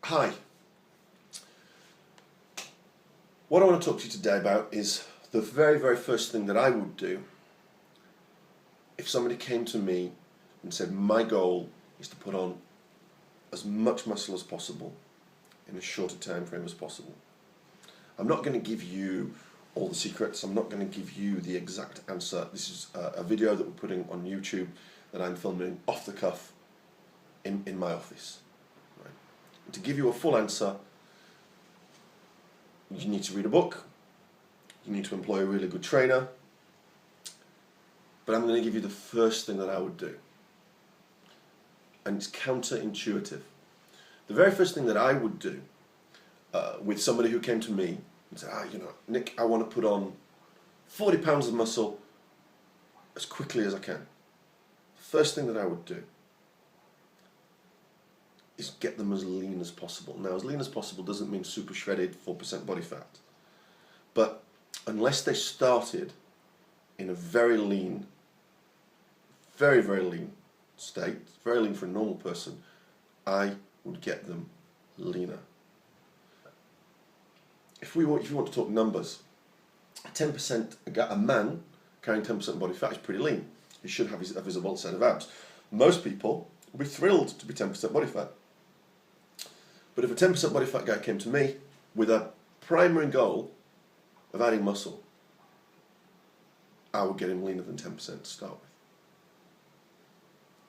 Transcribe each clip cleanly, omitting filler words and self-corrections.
Hi. What I want to talk to you today about is the very first thing that I would do if somebody came to me and said, my goal is to put on as much muscle as possible in as short a time frame as possible. I'm not going to give you all the secrets. I'm not going to give you the exact answer. This is a video that we're putting on YouTube that I'm filming off the cuff in my office. Right? And to give you a full answer, you need to read a book, you need to employ a really good trainer, but I'm going to give you the first thing that I would do. And it's counterintuitive. The very first thing that I would do with somebody who came to me and said, Nick, I want to put on 40 pounds of muscle as quickly as I can. The first thing that I would do is get them as lean as possible. Now, as lean as possible doesn't mean super shredded, 4% body fat. But unless they started in a very lean, very lean state, very lean for a normal person, I would get them leaner. If you want to talk numbers, 10%, a man carrying 10% body fat is pretty lean. He should have a visible set of abs. Most people would be thrilled to be 10% body fat. But if a 10% body fat guy came to me with a primary goal of adding muscle, I would get him leaner than 10% to start with.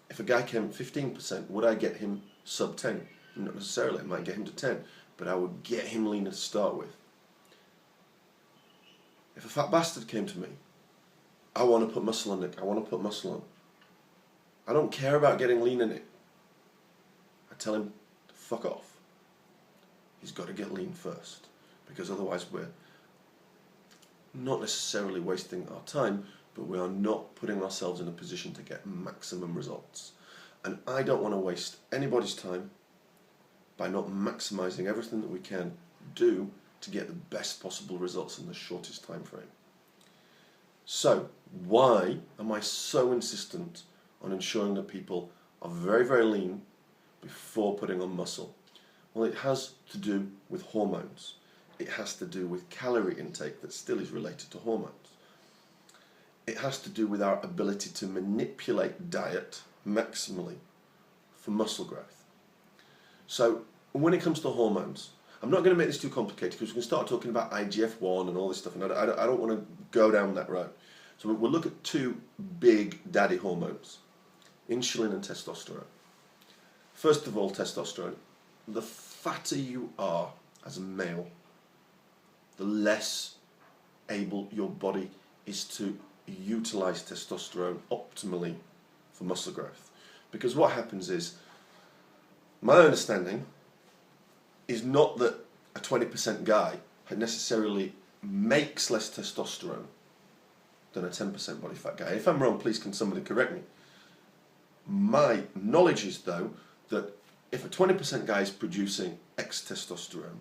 If a guy came at 15%, would I get him sub 10? Not necessarily. I might get him to 10, but I would get him leaner to start with. If a fat bastard came to me, I want to put muscle on, Nick. I want to put muscle on. I don't care about getting lean in it. I tell him to fuck off. He's got to get lean first, because otherwise we're not necessarily wasting our time, but we are not putting ourselves in a position to get maximum results. And I don't want to waste anybody's time by not maximizing everything that we can do to get the best possible results in the shortest time frame. So, why am I so insistent on ensuring that people are very lean before putting on muscle? Well, it has to do with hormones. It has to do with calorie intake that still is related to hormones. It has to do with our ability to manipulate diet maximally for muscle growth. So when it comes to hormones, I'm not going to make this too complicated because we can start talking about IGF-1 and all this stuff, and I don't want to go down that road. So we'll look at two big daddy hormones, insulin and testosterone. First of all, testosterone. The fatter you are as a male, the less able your body is to utilize testosterone optimally for muscle growth. Because what happens is, my understanding is not that a 20% guy necessarily makes less testosterone than a 10% body fat guy. If I'm wrong, please can somebody correct me. My knowledge is, though, that if a 20% guy is producing X testosterone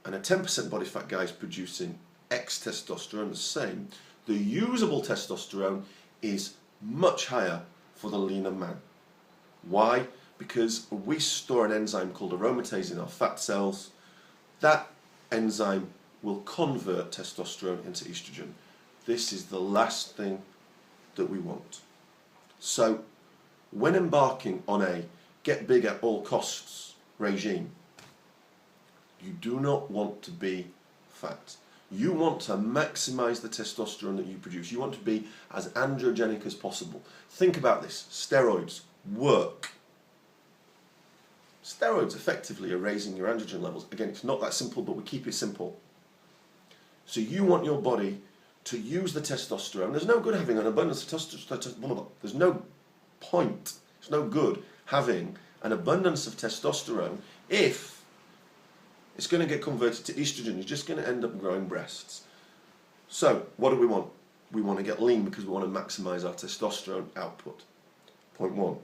and a 10% body fat guy is producing X testosterone, the same, the usable testosterone is much higher for the leaner man. Why? Because we store an enzyme called aromatase in our fat cells. That enzyme will convert testosterone into estrogen. This is the last thing that we want. So, when embarking on a get big at all costs regime, you do not want to be fat. You want to maximize the testosterone that you produce. You want to be as androgenic as possible. Think about this. Steroids work. Steroids effectively are raising your androgen levels. Again, it's not that simple, but we keep it simple. So you want your body to use the testosterone. There's no good having an abundance of testosterone. There's no point. It's no good having an abundance of testosterone if it's going to get converted to estrogen. You're just going to end up growing breasts. So, what do we want? We want to get lean because we want to maximize our testosterone output. Point one.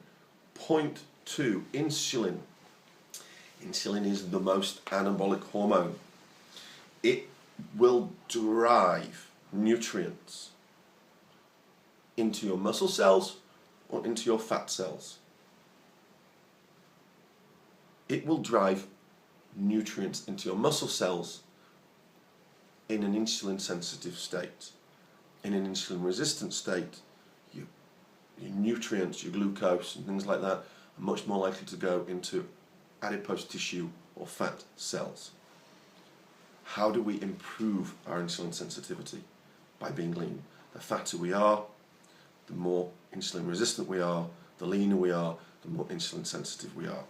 Point two, insulin. Insulin is the most anabolic hormone. It will drive nutrients into your muscle cells or into your fat cells. It will drive nutrients into your muscle cells in an insulin sensitive state. In an insulin resistant state, your nutrients, your glucose and things like that are much more likely to go into adipose tissue or fat cells. How do we improve our insulin sensitivity? By being lean. The fatter we are, the more insulin resistant we are, the leaner we are, the more insulin sensitive we are.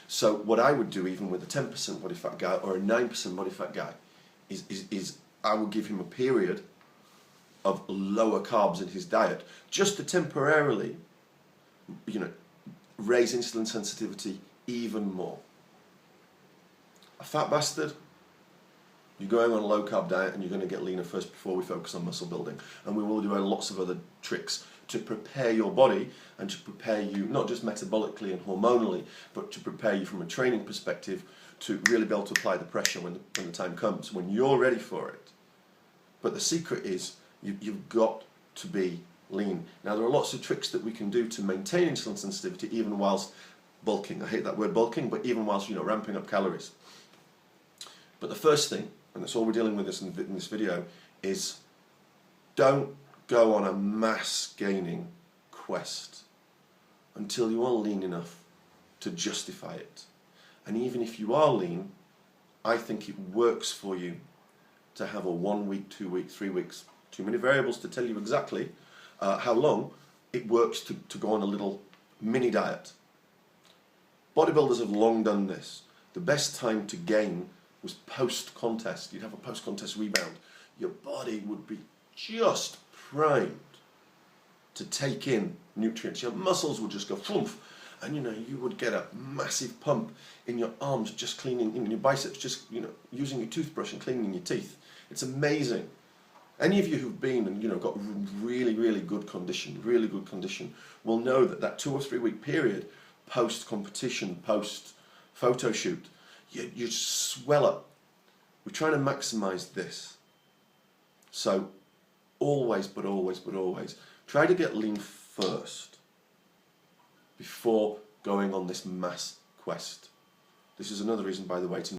So what I would do, even with a 10% body fat guy or a 9% body fat guy, is I would give him a period of lower carbs in his diet, just to temporarily, raise insulin sensitivity even more. A fat bastard, you're going on a low carb diet and you're going to get leaner first before we focus on muscle building. And we will do lots of other tricks to prepare your body and to prepare you, not just metabolically and hormonally, but to prepare you from a training perspective to really be able to apply the pressure when the time comes, when you're ready for it. But the secret is you've got to be lean. Now there are lots of tricks that we can do to maintain insulin sensitivity even whilst bulking. I hate that word bulking, but even whilst ramping up calories. But the first thing, and that's all we're dealing with in this video, is don't go on a mass gaining quest until you are lean enough to justify it. And even if you are lean, I think it works for you to have a 1 week, 2 weeks, 3 weeks, too many variables to tell you exactly how long it works to go on a little mini diet. Bodybuilders have long done this. The best time to gain was post-contest. You'd have a post-contest rebound. Your body would be just primed to take in nutrients. Your muscles would just go floof, and you would get a massive pump in your arms, just cleaning, in your biceps, just using your toothbrush and cleaning your teeth. It's amazing. Any of you who've been and got really, really good condition, will know that 2 or 3 week period post-competition, post-photo shoot, you swell up. We're trying to maximize this. So always, try to get lean first before going on this mass quest. This is another reason, by the way, to